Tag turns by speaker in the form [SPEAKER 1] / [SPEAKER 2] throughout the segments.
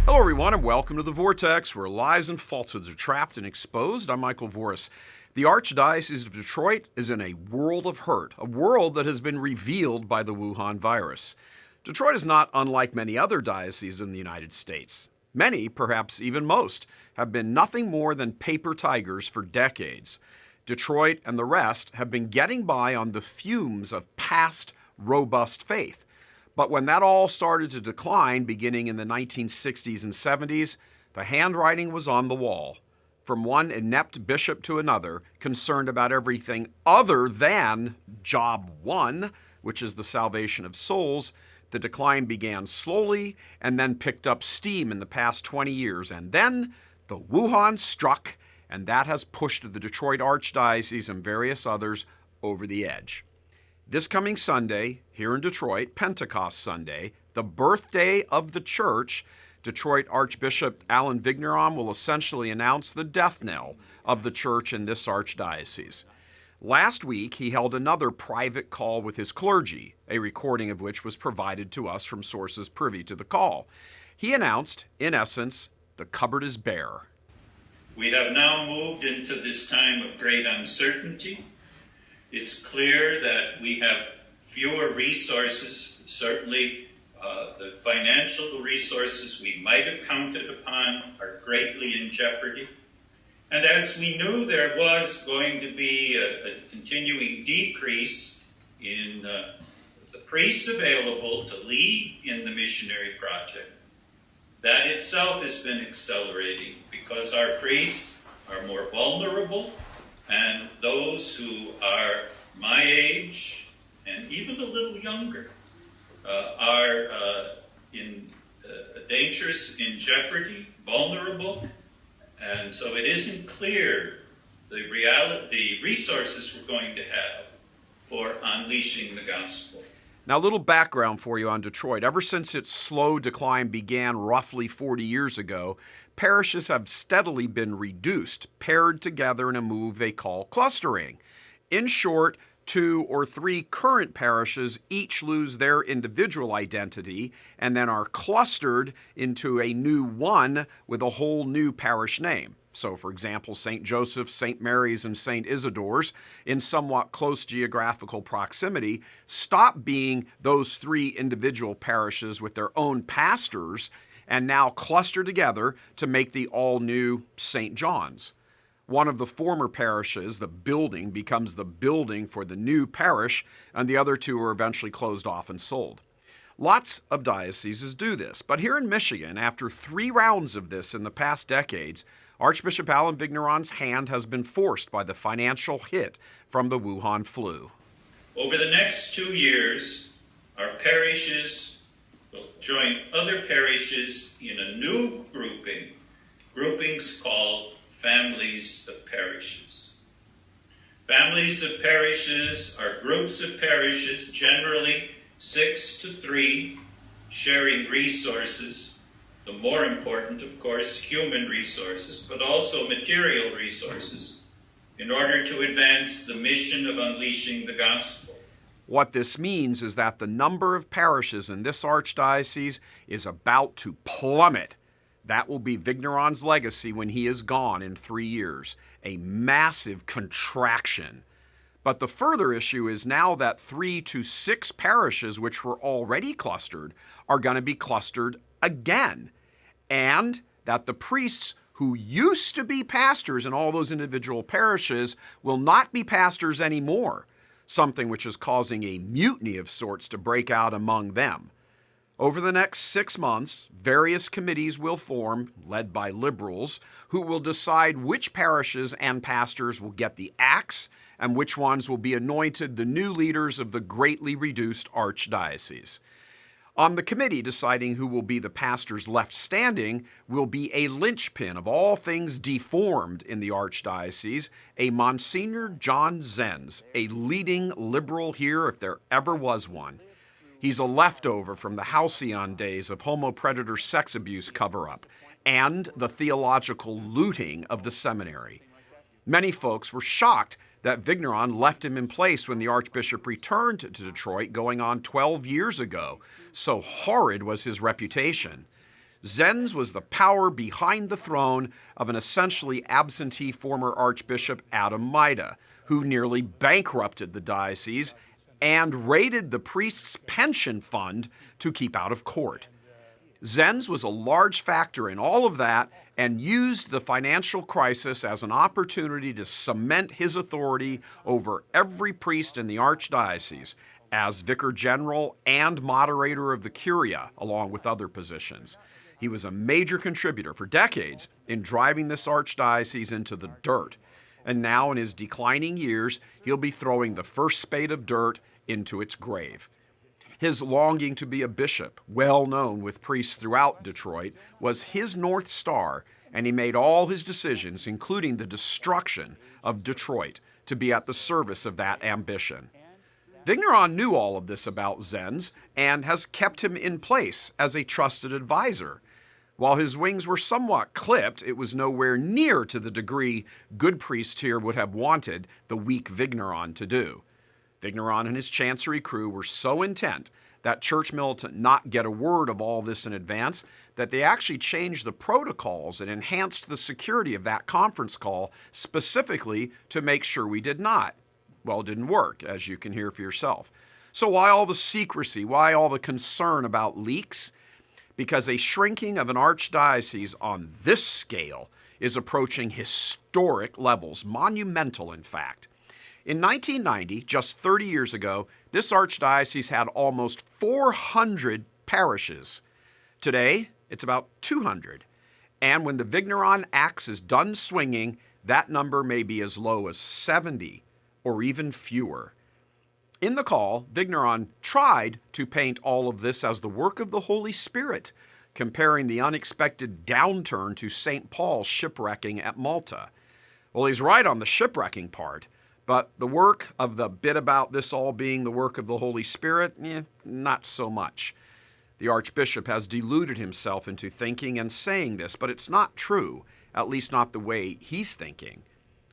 [SPEAKER 1] Hello, everyone, and welcome to the Vortex, where lies and falsehoods are trapped and exposed. I'm Michael Voris. The Archdiocese of Detroit is in a world of hurt, a world that has been revealed by the Wuhan virus. Detroit is not unlike many other dioceses in the United States. Many, perhaps even most, have been nothing more than paper tigers for decades. Detroit and the rest have been getting by on the fumes of past robust faith. But when that all started to decline, beginning in the 1960s and 70s, the handwriting was on the wall. From one inept bishop to another, concerned about everything other than job one, which is the salvation of souls, the decline began slowly and then picked up steam in the past 20 years. And then the Wuhan struck, and that has pushed the Detroit Archdiocese and various others over the edge. This coming Sunday, here in Detroit, Pentecost Sunday, the birthday of the church, Detroit Archbishop Alan Vigneron will essentially announce the death knell of the church in this archdiocese. Last week, he held another private call with his clergy, a recording of which was provided to us from sources privy to the call. He announced, in essence, the cupboard is bare.
[SPEAKER 2] We have now moved into this time of great uncertainty. It's clear that we have fewer resources. Certainly, the financial resources we might have counted upon are greatly in jeopardy. And as we knew there was going to be a continuing decrease in the priests available to lead in the missionary project, that itself has been accelerating because our priests are more vulnerable, and those who are my age and even a little younger are dangerous, in jeopardy, vulnerable. And so it isn't clear the resources we're going to have for unleashing the gospel.
[SPEAKER 1] Now, a little background for you on Detroit. Ever since its slow decline began roughly 40 years ago, parishes have steadily been reduced, paired together in a move they call clustering. In short, 2 or 3 current parishes each lose their individual identity and then are clustered into a new one with a whole new parish name. So, for example, St. Joseph's, St. Mary's, and St. Isidore's, in somewhat close geographical proximity, stop being those 3 individual parishes with their own pastors and now cluster together to make the all-new St. John's. One of the former parishes, the building, becomes the building for the new parish, and the other 2 are eventually closed off and sold. Lots of dioceses do this, but here in Michigan, after 3 rounds of this in the past decades, Archbishop Alan Vigneron's hand has been forced by the financial hit from the Wuhan flu.
[SPEAKER 2] Over the next 2 years, our parishes will join other parishes in a new groupings called families of parishes. Families of parishes are groups of parishes, generally 6 to 3, sharing resources. The more important, of course, human resources, but also material resources, in order to advance the mission of unleashing the gospel.
[SPEAKER 1] What this means is that the number of parishes in this archdiocese is about to plummet. That will be Vigneron's legacy when he is gone in 3 years, a massive contraction. But the further issue is now that 3 to 6 parishes, which were already clustered, are going to be clustered again. And that the priests who used to be pastors in all those individual parishes will not be pastors anymore, something which is causing a mutiny of sorts to break out among them. Over the next 6 months, various committees will form, led by liberals, who will decide which parishes and pastors will get the axe and which ones will be anointed the new leaders of the greatly reduced archdiocese. On the committee deciding who will be the pastors left standing will be a linchpin of all things deformed in the archdiocese, a Monsignor John Zenz, a leading liberal here if there ever was one. He's a leftover from the halcyon days of homo-predator sex abuse cover-up and the theological looting of the seminary. Many folks were shocked that Vigneron left him in place when the Archbishop returned to Detroit going on 12 years ago. So horrid was his reputation. Zenz was the power behind the throne of an essentially absentee former Archbishop Adam Maida, who nearly bankrupted the diocese and raided the priest's pension fund to keep out of court. Zenz was a large factor in all of that and used the financial crisis as an opportunity to cement his authority over every priest in the archdiocese as vicar general and moderator of the curia, along with other positions. He was a major contributor for decades in driving this archdiocese into the dirt. And now in his declining years, he'll be throwing the first spade of dirt into its grave. His longing to be a bishop, well known with priests throughout Detroit, was his North Star, and he made all his decisions, including the destruction of Detroit, to be at the service of that ambition. Vigneron knew all of this about Zenz and has kept him in place as a trusted advisor. While his wings were somewhat clipped, it was nowhere near to the degree good priests here would have wanted the weak Vigneron to do. Vigneron and his chancery crew were so intent that Church Militant not get a word of all this in advance that they actually changed the protocols and enhanced the security of that conference call specifically to make sure we did not. Well, it didn't work, as you can hear for yourself. So why all the secrecy? Why all the concern about leaks? Because a shrinking of an archdiocese on this scale is approaching historic levels, monumental in fact. In 1990, just 30 years ago, this archdiocese had almost 400 parishes. Today, it's about 200. And when the Vigneron axe is done swinging, that number may be as low as 70 or even fewer. In the call, Vigneron tried to paint all of this as the work of the Holy Spirit, comparing the unexpected downturn to St. Paul's shipwrecking at Malta. Well, he's right on the shipwrecking part, but the work of the bit about this all being the work of the Holy Spirit, not so much. The Archbishop has deluded himself into thinking and saying this, but it's not true, at least not the way he's thinking.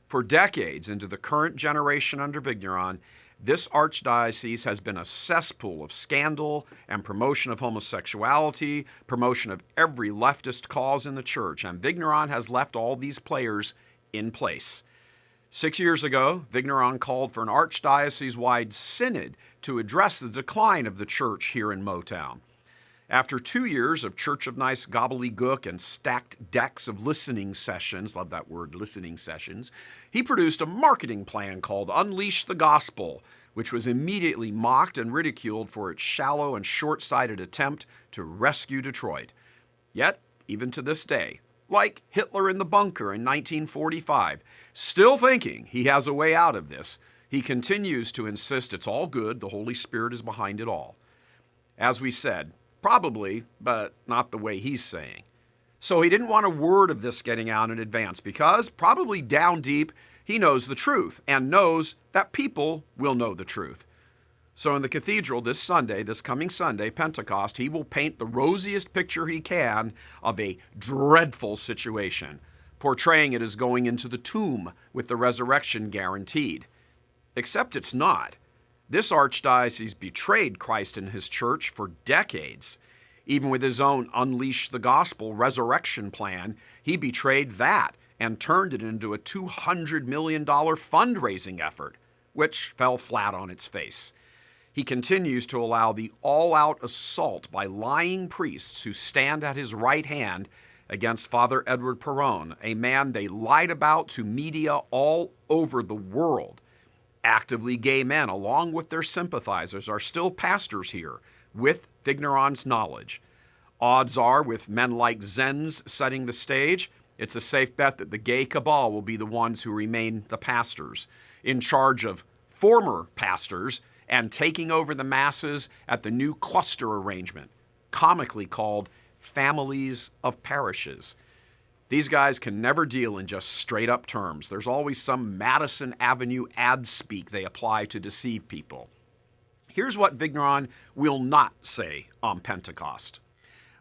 [SPEAKER 1] For decades into the current generation under Vigneron, this archdiocese has been a cesspool of scandal and promotion of homosexuality, promotion of every leftist cause in the church, and Vigneron has left all these players in place. 6 years ago, Vigneron called for an archdiocese-wide synod to address the decline of the church here in Motown. After 2 years of Church of Nice gobbledygook and stacked decks of listening sessions, love that word, listening sessions, he produced a marketing plan called Unleash the Gospel, which was immediately mocked and ridiculed for its shallow and short-sighted attempt to rescue Detroit. Yet, even to this day, like Hitler in the bunker in 1945, still thinking he has a way out of this, he continues to insist it's all good, the Holy Spirit is behind it all. As we said, probably, but not the way he's saying. So he didn't want a word of this getting out in advance because, probably down deep, he knows the truth and knows that people will know the truth. So in the cathedral this coming Sunday, Pentecost, he will paint the rosiest picture he can of a dreadful situation, portraying it as going into the tomb with the resurrection guaranteed. Except it's not. This archdiocese betrayed Christ and his church for decades. Even with his own Unleash the Gospel resurrection plan, he betrayed that and turned it into a $200 million fundraising effort, which fell flat on its face. He continues to allow the all-out assault by lying priests who stand at his right hand against Father Edward Perron, a man they lied about to media all over the world. Actively gay men, along with their sympathizers, are still pastors here, with Vigneron's knowledge. Odds are, with men like Zenz setting the stage, it's a safe bet that the gay cabal will be the ones who remain the pastors, in charge of former pastors and taking over the masses at the new cluster arrangement, comically called families of parishes. These guys can never deal in just straight-up terms. There's always some Madison Avenue ad speak they apply to deceive people. Here's what Vigneron will not say on Pentecost.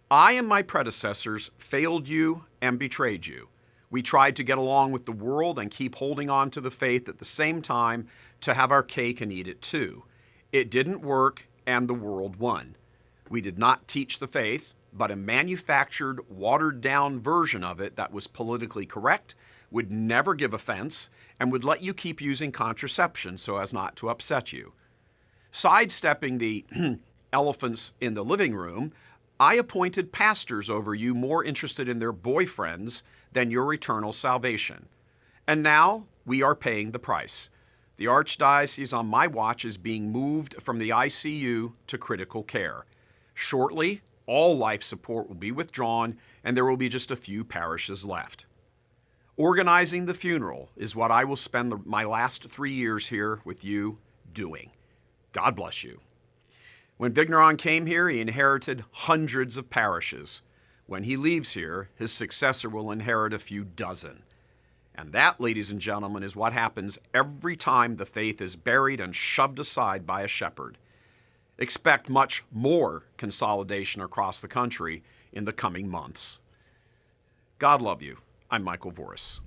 [SPEAKER 1] I and my predecessors failed you and betrayed you. We tried to get along with the world and keep holding on to the faith at the same time to have our cake and eat it too. It didn't work, and the world won. We did not teach the faith, but a manufactured, watered-down version of it that was politically correct, would never give offense, and would let you keep using contraception so as not to upset you. Sidestepping the elephants in the living room, I appointed pastors over you more interested in their boyfriends than your eternal salvation. And now we are paying the price. The archdiocese on my watch is being moved from the ICU to critical care. Shortly, all life support will be withdrawn, and there will be just a few parishes left. Organizing the funeral is what I will spend my last 3 years here with you doing. God bless you. When Vigneron came here, he inherited hundreds of parishes. When he leaves here, his successor will inherit a few dozen. And that, ladies and gentlemen, is what happens every time the faith is buried and shoved aside by a shepherd. Expect much more consolidation across the country in the coming months. God love you. I'm Michael Voris.